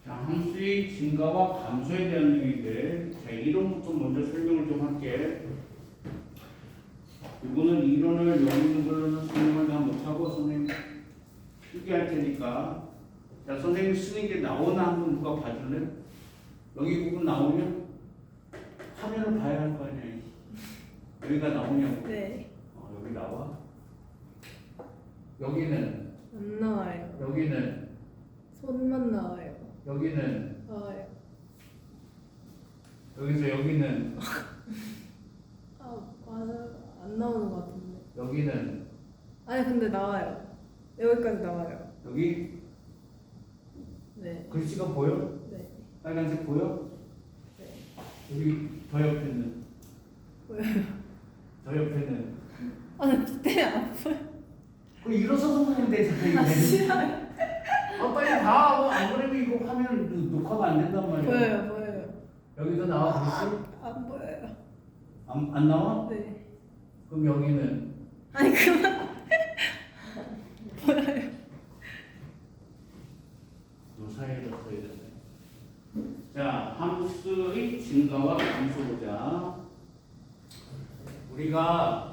자, 함수의 증가와 감소에 대한 내용인데, 자, 이론부터 먼저 설명을 좀 할게. 이거는 이론을 여기 있는 걸로는 설명을 다 못하고 선생님 필기할 테니까. 자, 선생님 쓰는 게 나오나 한번 누가 봐줄래? 여기 부분 나오면 화면을 봐야 할 거 아니야. 여기가 나오냐고. 네. 여기 나와. 여기는 안 나와요. 여기는 손만 나와요. 여기는 나와요. 여기서 여기는 맞아. 안 나오는 것 같은데. 여기는 아니 근데 나와요. 여기까지 나와요. 여기 네. 글씨가 보여? 네. 빨간색 보여? 네. 여기 더 옆에는 보여요. 더 옆에는 아니 그때 안 보여. 그 일어서서 보면 되잖아. 아 싫어요. 빨리 봐. 안 그러면 이거 화면 녹화가 안 된단 말이야. 보여요. 보여요. 여기도 나와 글씨? 안 보여요. 안 나와? 네. 그럼 여기는 아니 그만. 보여요. 요 사이를 써야 되네. 자, 함수의 증가와 감소 보자. 우리가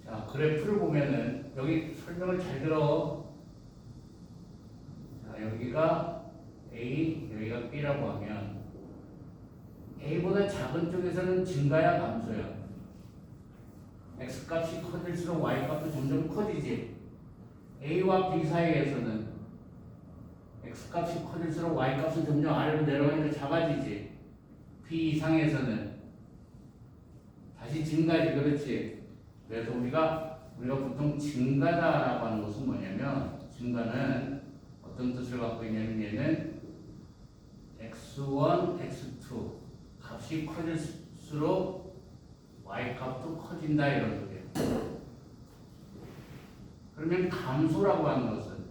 자, 그래프를 보면은 여기 설명을 잘 들어. 자, 여기가 A, 여기가 B라고 하면 A보다 작은 쪽에서는 증가야 감소야? X값이 커질수록 Y값도 점점 커지지. A와 B 사이에서는 X값이 커질수록 Y값은 점점 아래로 내려가니까 작아지지. B 이상에서는 다시 증가지. 그렇지? 그래서 우리가 보통 증가다라고 하는 것은 뭐냐면, 증가는 어떤 뜻을 갖고 있냐면 얘는 x1, x2 값이 커질수록 y 값도 커진다 이런 소리예요. 그러면 감소라고 하는 것은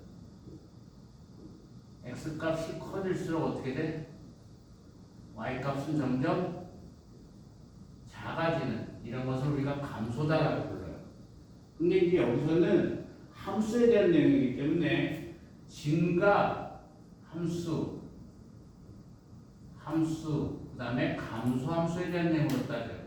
x 값이 커질수록 어떻게 돼? y 값은 점점 작아지는 이런 것을 우리가 감소다라고 불러요. 근데 이제 여기서는 함수에 대한 내용이기 때문에 증가 함수, 그 다음에 감소 함수에 대한 내용으로 따져요.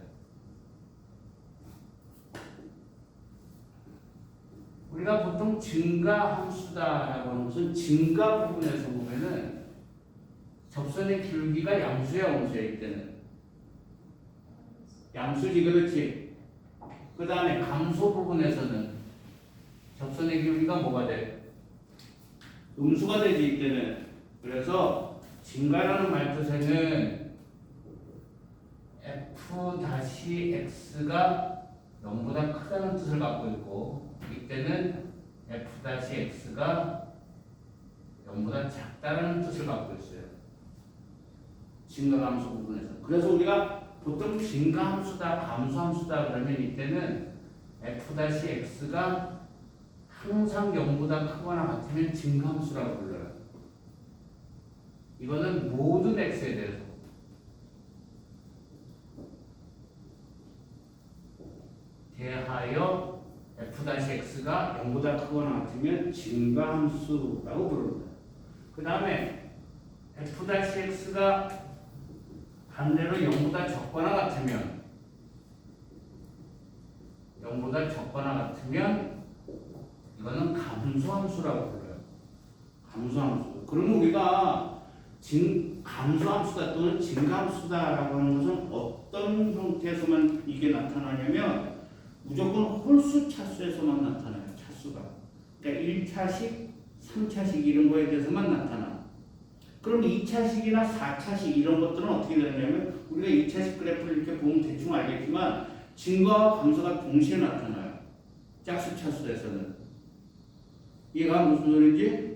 우리가 보통 증가 함수다라고 하는 것은 증가 부분에서 보면은 접선의 기울기가 양수야, 음수야. 이때는 양수지. 그렇지? 그 다음에 감소 부분에서는 접선의 기울기가 뭐가 돼? 음수가 되지. 이때는. 그래서 증가라는 말뜻에는 f-x가 0보다 크다는 뜻을 갖고 있고, 이때는 f-x가 0보다 작다는 뜻을 갖고 있어요. 증가 감소 부분에서. 그래서 우리가 보통 증가함수다, 감소함수다 그러면 이때는 f-x가 항상 0보다 크거나 같으면 증가함수라고 불러요. 이거는 모든 x에 대해서. 대하여 f-x가 0보다 크거나 같으면 증가함수라고 부릅니다. 그 다음에 f-x가 반대로 0보다 적거나 같으면 이거는 감소함수라고 불러요. 감소함수. 그러면 우리가 감소함수다 또는 증가함수다라고 하는 것은 어떤 형태에서만 이게 나타나냐면 무조건 홀수 차수에서만 나타나요. 차수가. 그러니까 1차식, 3차식 이런 거에 대해서만 나타나. 그럼 2차식이나 4차식 이런 것들은 어떻게 되느냐면 우리가 2차식 그래프를 이렇게 보면 대충 알겠지만 증가와 감소가 동시에 나타나요. 짝수 차수에서는. 이해가 무슨 소리인지?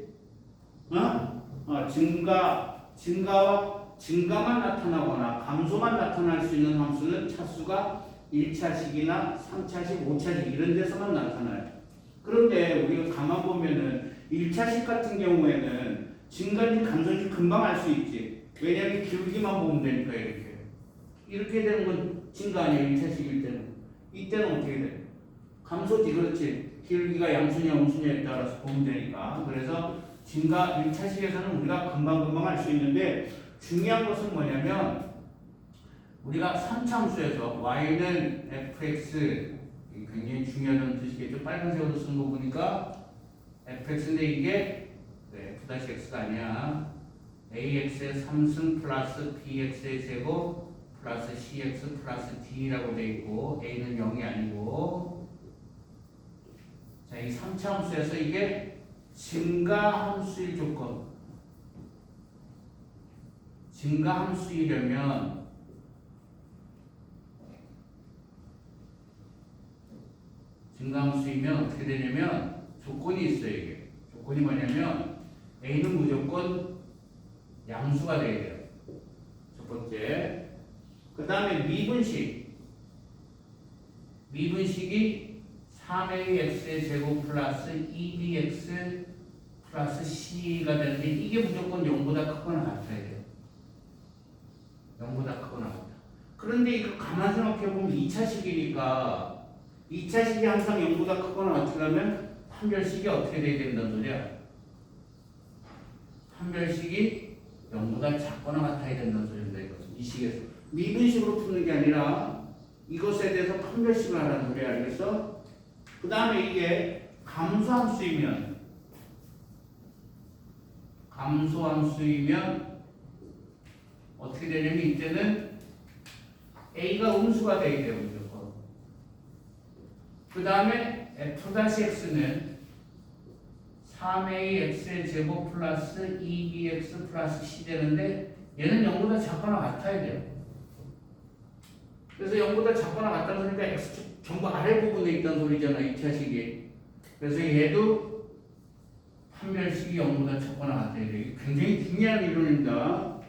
증가만 나타나거나 감소만 나타날 수 있는 함수는 차수가 1차식이나 3차식, 5차식 이런 데서만 나타나요. 그런데 우리가 가만 보면은 1차식 같은 경우에는 증가인지 감소인지 금방 알 수 있지. 왜냐하면 기울기만 보면 되니까 이렇게 되는 건 증가 아니야 1차식일 때는. 이때는 어떻게 돼? 감소지. 그렇지. 길기가 양수냐 음수냐에 따라서 보면 되니까. 그래서 증가 1차식에서는 우리가 금방금방 할 수 있는데 중요한 것은 뭐냐면 우리가 3차함수에서 y는 fx 굉장히 중요한 뜻이겠죠. 빨간색으로 쓴 거 보니까 fx인데 이게 f-x가 아니야. ax의 3승 플러스 bx의 제곱 플러스 cx 플러스 d라고 돼 있고 a는 0이 아니고 자, 이 3차 함수에서 이게 증가함수일 조건. 증가함수이려면 증가함수이면 어떻게 되냐면 조건이 있어요. 이게 조건이 뭐냐면 a는 무조건 양수가 돼야 돼요. 첫 번째. 그 다음에 미분식이 3ax의 제곱 플러스 2bx 플러스 c가 되는데 이게 무조건 0보다 크거나 같아야 돼요. 0보다 크거나 같다. 그런데 이거 가만 생각해보면 2차식이니까 2차식이 항상 0보다 크거나 같으려면 판별식이 어떻게 돼야 된다는 소리야? 판별식이 0보다 작거나 같아야 된다는 소리입니다. 이것은 이 식에서 미분식으로 푸는 게 아니라 이것에 대해서 판별식을 하라는 소리야. 알겠어? 그 다음에 이게 감소함수이면 어떻게 되냐면 이때는 a가 음수가 되게 돼요. 무조건. 그 다음에 f-x는 3ax의 제곱 플러스 2bx 플러스 c 되는데 얘는 0보다 작거나 같아야 돼요. 그래서 0보다 작거나 같다는 소리니까 x축 전부 아래 부분에 있다는 소리잖아. 2차식이. 그래서 얘도 판별식이 0보다 작거나 같아야 돼요. 이게 굉장히 중요한 이론입니다.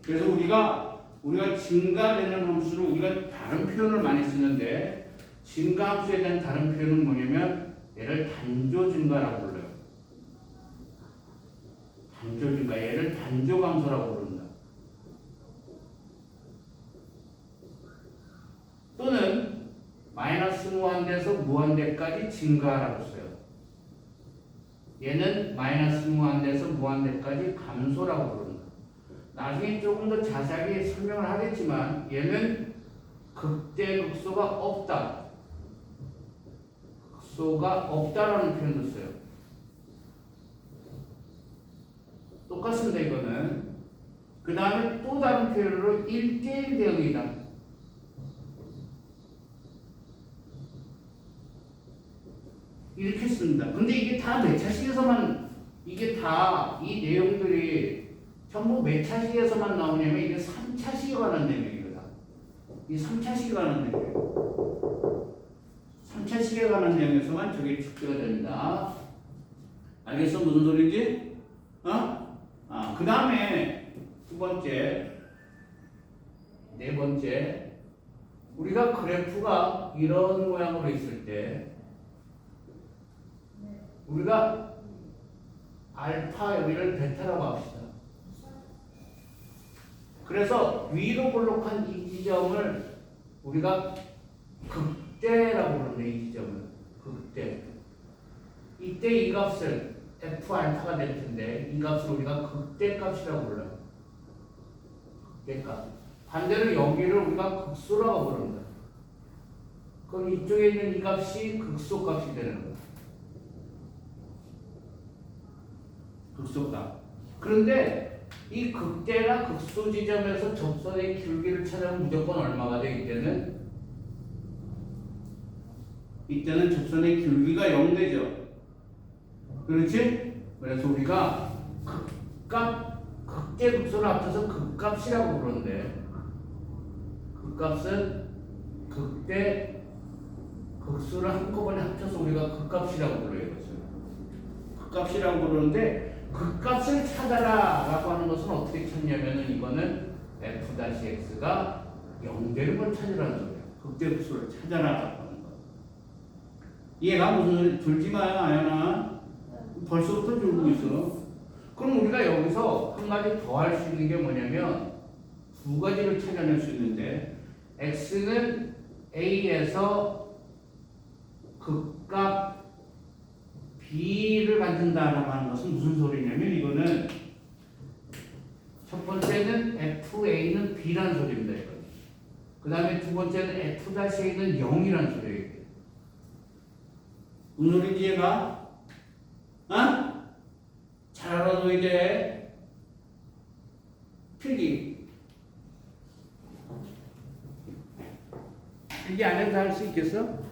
그래서 우리가 증가되는 함수를 우리가 다른 표현을 많이 쓰는데 증가함수에 대한 다른 표현은 뭐냐면 얘를 단조 증가라고 불러요. 단조 증가. 얘를 단조 감소라고 부른다. 또는 마이너스 무한대에서 무한대까지 증가라고 써요. 얘는 마이너스 무한대에서 무한대까지 감소라고 부른다. 나중에 조금 더 자세하게 설명을 하겠지만 얘는 극대극소가 없다. 극소가 없다라는 표현도 써요. 똑같습니다. 이거는. 그 다음에 또 다른 표현으로 1대1 대응이다. 이렇게 씁니다. 근데 이게 다 매차식에서만 이게 다 이 내용들이 전부 매차식에서만 나오냐면 이게 3차식에 관한 내용이거든. 이 3차식에 관한 내용이에요. 3차식에 관한 내용에서만 저게 축제가 됩니다. 알겠어? 무슨 소리인지? 그 다음에 두 번째, 네 번째, 우리가 그래프가 이런 모양으로 있을 때 우리가 알파 여기를 베타라고 합시다. 그래서 위로 볼록한 이 지점을 우리가 극대라고 부르는데 이 지점을 극대. 이때 이 값을 f 알파가 될 텐데 이 값을 우리가 극대값이라고 불러요. 극대값. 반대로 여기를 우리가 극소라고 부른다. 그럼 이쪽에 있는 이 값이 극소값이 되는 거야. 극소값. 그런데 이 극대나 극소 지점에서 접선의 길기를 찾으면 무조건 얼마가 돼? 이때는 접선의 길기가 0되죠. 그렇지? 그래서 우리가 극대 극소를 합쳐서 극값이라고 부르는데 극값은 극대 극소를 한꺼번에 합쳐서 우리가 극값이라고 불러요. 극값이라고 부르는데 극값을 찾아라 라고 하는 것은 어떻게 찾냐면은 이거는 f-x가 0 되는 걸 찾으라는 거예요. 극대극소를 찾아라 라고 하는 거. 이해가 무슨 졸지 마요 아연아. 벌써부터 졸고 있어. 그럼 우리가 여기서 한 가지 더 할 수 있는 게 뭐냐면 두 가지를 찾아낼 수 있는데 x는 a에서 극값 b를 갖는다라고 하는 것은 무슨 소리냐면 이거는 첫 번째는 fa는 b라는 소리입니다. 이거는. 그 다음에 두 번째는 f-a는 0이라는 소리예요. 무슨 소리인지 얘가? 어? 잘 알아둬야 돼. 필기. 필기 안 해도 할 수 있겠어?